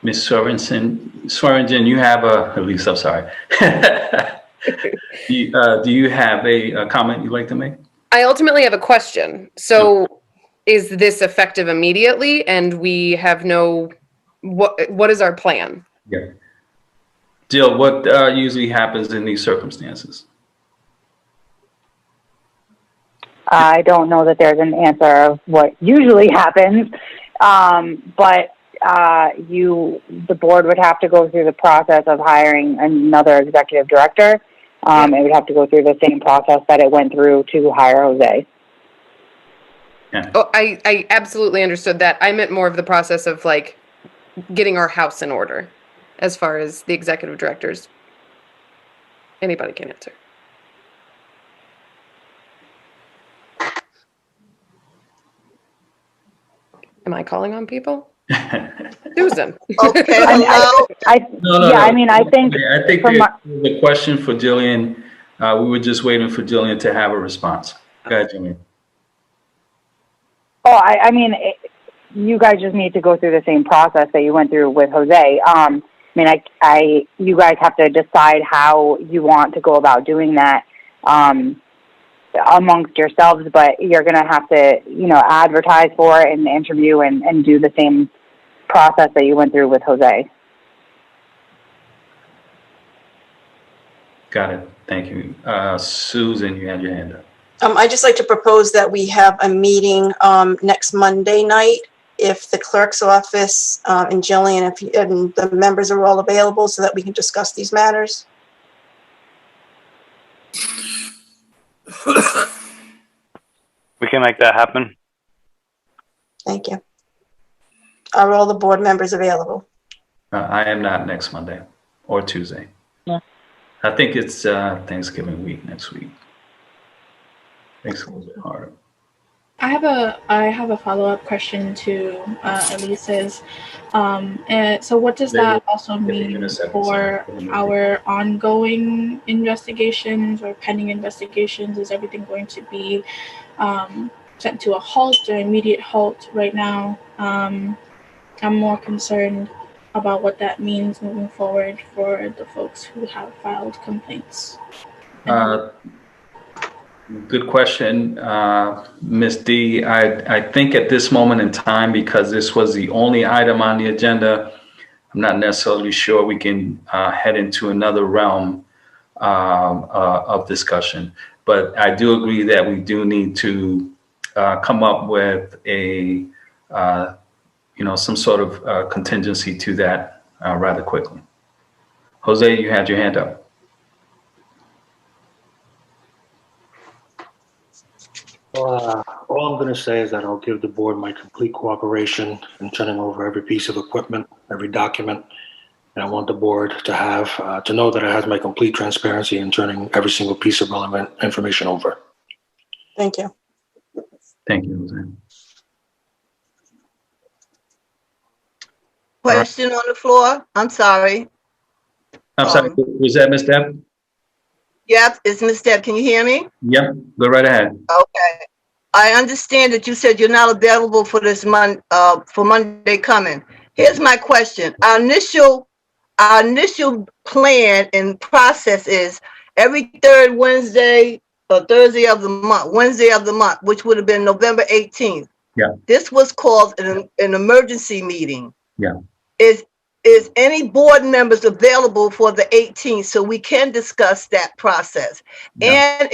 Ms. Swearingen, you have at least, I'm sorry. Do you have a comment you'd like to make? I ultimately have a question. So is this effective immediately and we have what is our plan? Yeah. Jill, what usually happens in these circumstances? I don't know that there's an answer of what usually happens, but the board would have to go through the process of hiring another executive director. It would have to go through the same process that it went through to hire Jose. Yeah. Oh, I absolutely understood that. I meant more of the process of like getting our house in order as far as the executive directors. Anybody can answer. Am I calling on people? Susan. Okay. I think the question for Jillian, we were just waiting for Jillian to have a response. Go ahead, Jillian. Oh, you guys just need to go through the same process that you went through with Jose. You guys have to decide how you want to go about doing that amongst yourselves, but you're going to have to, advertise for it and interview and do the same process that you went through with Jose. Got it. Thank you. Susan, you had your hand up. I'd just like to propose that we have a meeting next Monday night, if the clerk's office and Jillian, and the members are all available, so that we can discuss these matters. We can make that happen. Thank you. Are all the board members available? I am not next Monday or Tuesday. Yeah. I think it's Thanksgiving week next week. Makes it a little bit harder. I have a follow-up question to Elise's. So what does that also mean for our ongoing investigations or pending investigations? Is everything going to be sent to a halt or immediate halt right now? I'm more concerned about what that means moving forward for the folks who have filed complaints. Good question, Ms. D. I think at this moment in time, because this was the only item on the agenda, I'm not necessarily sure we can head into another realm of discussion. But I do agree that we do need to come up with a, some sort of contingency to that rather quickly. Jose, you had your hand up. All I'm going to say is that I'll give the board my complete cooperation in turning over every piece of equipment, every document. And I want the board to have, to know that it has my complete transparency in turning every single piece of relevant information over. Thank you. Thank you, Jose. Question on the floor? I'm sorry. I'm sorry, was that Ms. Deb? Yep, it's Ms. Deb. Can you hear me? Yep, go right ahead. Okay. I understand that you said you're not available for this for Monday coming. Here's my question. Our initial plan and process is every third Wednesday or Thursday of the month, Wednesday of the month, which would have been November 18th. Yeah. This was called an emergency meeting. Yeah. Is any board members available for the 18th so we can discuss that process? Yeah.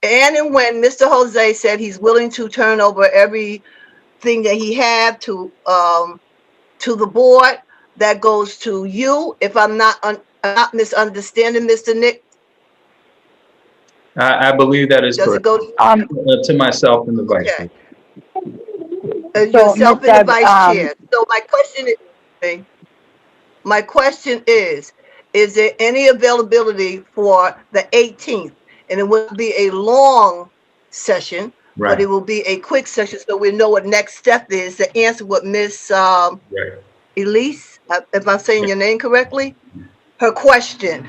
And when Mr. Jose said he's willing to turn over everything that he had to the board, that goes to you. If I'm not misunderstanding, Mr. Nick. I believe that is correct. Does it go to myself and the vice chair. Yourself and the vice chair. So my question is there any availability for the 18th? And it will be a long session, right, but it will be a quick session so we know what next step is to answer what Miss Elise, if I'm saying your name correctly, her question.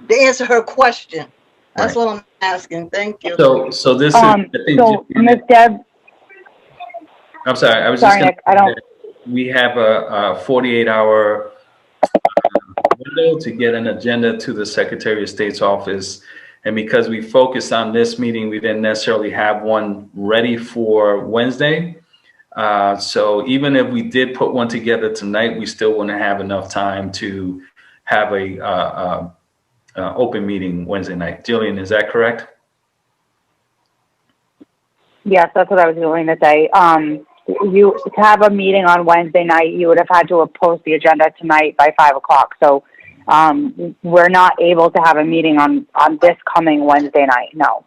To answer her question. That's what I'm asking. Thank you. So this is, I think, Ms. Deb. I'm sorry. I was sorry, just Nick, I don't. we have a 48-hour window to get an agenda to the Secretary of State's office. And because we focused on this meeting, we didn't necessarily have one ready for Wednesday. So even if we did put one together tonight, we still wouldn't have enough time to have a open meeting Wednesday night. Jillian, is that correct? Yes, that's what I was going to say. You to have a meeting on Wednesday night, you would have had to have posted the agenda tonight by 5 o'clock. So we're not able to have a meeting on this coming Wednesday night. No.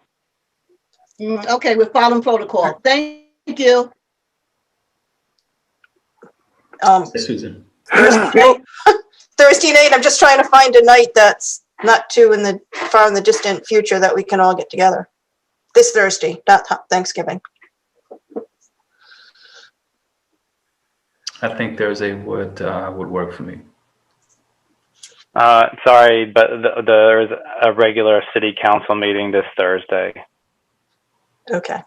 Okay, we're following protocol. Thank you. Susan. Thursday night, I'm just trying to find a night that's not too far in the distant future that we can all get together. This Thursday, not Thanksgiving. I think Thursday would work for me. Sorry, but there's a regular city council meeting this Thursday. Okay.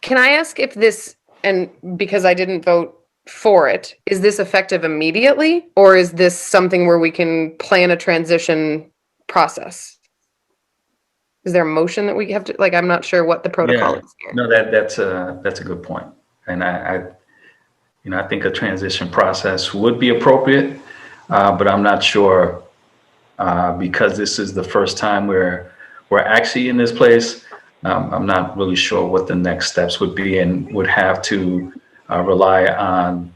Can I ask if this, and because I didn't vote for it, is this effective immediately, or is this something where we can plan a transition process? Is there a motion that we have to, like, I'm not sure what the protocol is here. No, that's a good point. And I think a transition process would be appropriate, but I'm not sure because this is the first time we're actually in this place. I'm not really sure what the next steps would be, and would have to rely on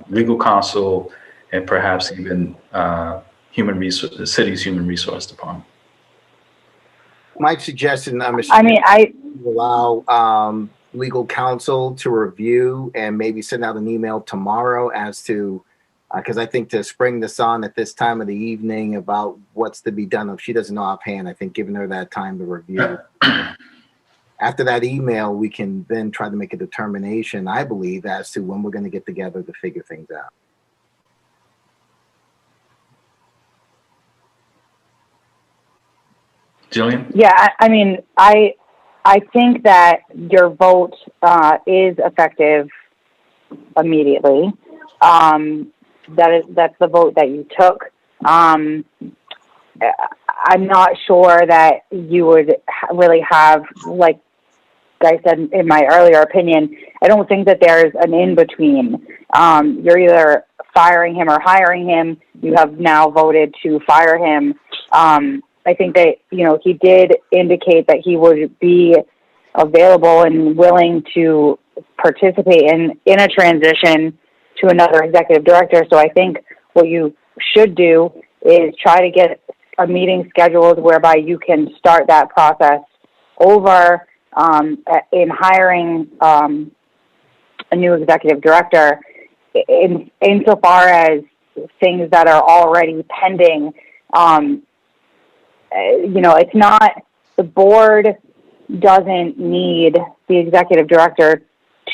legal counsel and perhaps even the city's human resource department. My suggestion, allow legal counsel to review and maybe send out an email tomorrow as to, because I think to spring this on at this time of the evening about what's to be done, if she doesn't know offhand, I think giving her that time to review. After that email, we can then try to make a determination, I believe, as to when we're going to get together to figure things out. Jillian? Yeah, I think that your vote is effective immediately. That's the vote that you took. I'm not sure that you would really have, like I said in my earlier opinion, I don't think that there's an in-between. You're either firing him or hiring him. You have now voted to fire him. I think that, he did indicate that he would be available and willing to participate in a transition to another executive director. So I think what you should do is try to get a meeting scheduled whereby you can start that process over in hiring a new executive director. Insofar as things that are already pending, it's not, the board doesn't need the executive director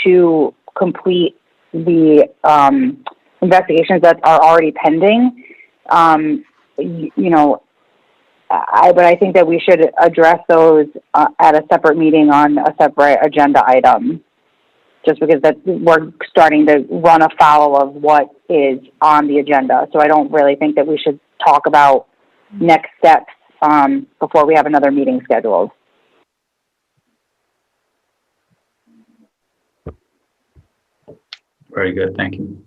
to complete the investigations that are already pending. But I think that we should address those at a separate meeting on a separate agenda item, just because we're starting to run afoul of what is on the agenda. So I don't really think that we should talk about next steps before we have another meeting scheduled. Very good, thank you.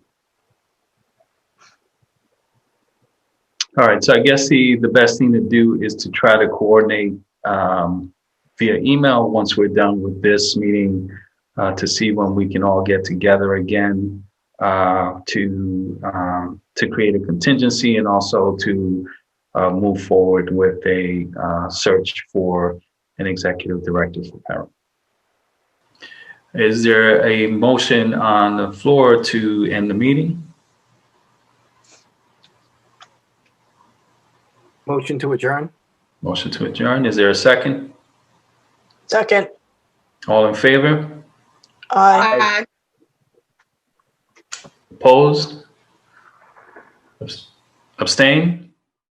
All right, so I guess the best thing to do is to try to coordinate via email once we're done with this meeting to see when we can all get together again to create a contingency and also to move forward with a search for an executive director for PERA. Is there a motion on the floor to end the meeting? Motion to adjourn. Motion to adjourn. Is there a second? Second. All in favor? Aye. Opposed? Abstain?